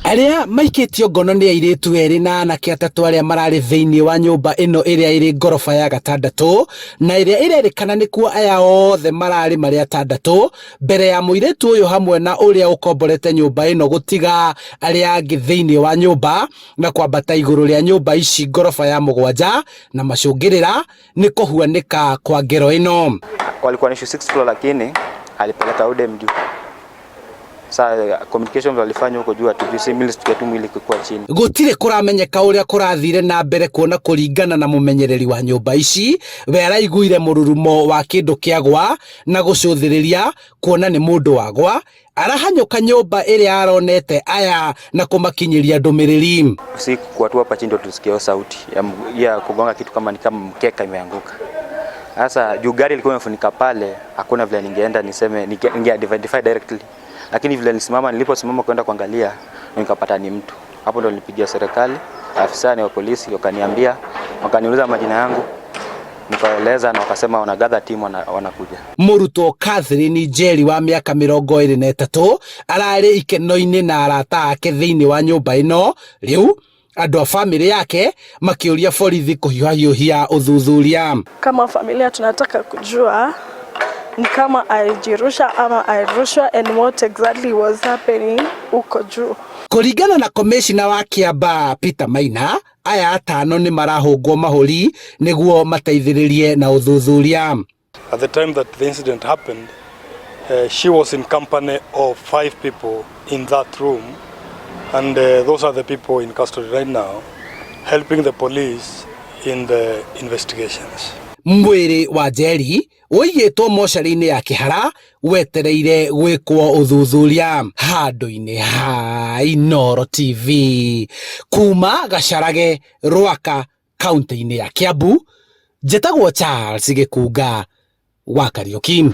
Aria maikĩtio ngono nĩ airĩtu erĩ na anake atatũ arĩa mararĩ thĩinĩ wa nyũmba ĩno ĩrĩa ĩrĩ ngoroba ya gatandatũ na ĩrĩa ĩrerĩkana nĩkuo aya othe mararĩ marĩ atandatũ mbere ya mũirĩtu ũyũ hamwe na ũrĩa ũkomborete nyũmba ĩno gũtiga arĩa angĩ thĩinĩ wa nyũmba na kwambata igũrũ rĩa nyũmba ici ngoroba ya mũgwanja na macũngĩrĩra nĩ kũhuanĩka kwa ngero ĩno. Walikuwa ni 6th floor lakini alipeleka udem juu. Sasa communication walifanya huko juu atujisi mili tukiatu mwili kwa chini. Gutire kuramenyeka ũrĩa kũrathire na mbere kuona kũringana na mũmenyereri wa nyũmba ici we araiguire mũrurumo wa kĩndũ kĩagwa na gũcũthĩrĩria kuona nĩ mũndũ wagwa arahanyũka nyũmba ĩrĩa aronete aya na kũmakinyĩria ndũmĩrĩri. Usiku kwa tu hapa chini ndo tusikia sauti ya kugonga kitu kama ni kama mkeka imeanguka. Sasa juu gari ilikuwa imefunika pale hakuna vile ningeenda niseme ninge identify directly. Lakini vile niliposimama kwenda kuangalia nikapata ni mtu. Hapo ndo nilipigia serikali, afisa wa polisi wakaniambia, wakaniuliza majina yangu. Nikaeleza na wakasema wanagather team wanakuja. Mũrutwo Catherine Njeri wa mĩaka 23 ararĩ ikeno-inĩ na arata ake thĩinĩ wa nyũmba ĩno. Rĩu andũ a family yake makĩũria borithi kũhiũha ũthuthuria. Kama familia tunataka kujua ni kama alijirusha ama alirushwa and what exactly was happening uko juu. Kũringana na commissioner wa Kiamba Peter Maina, aya atano nĩ marahũngwo mahũri nĩguo mateithĩrĩrie na ũthuthuria. At the time that the incident happened, she was in company of 5 people in that room and those are the people in custody right now helping the police in the investigations. Mwĩrĩ wa Njeri ũigĩtwo mocarĩ-inĩ ya Kĩhara wetereire gwĩkwo ũthuthuria. Handũ-inĩ ha Inooro TV kuuma Gacarage Ruaka kaunti-inĩ ya Kiambu, njĩtagwo Charles Gĩkunga wa Kariũki.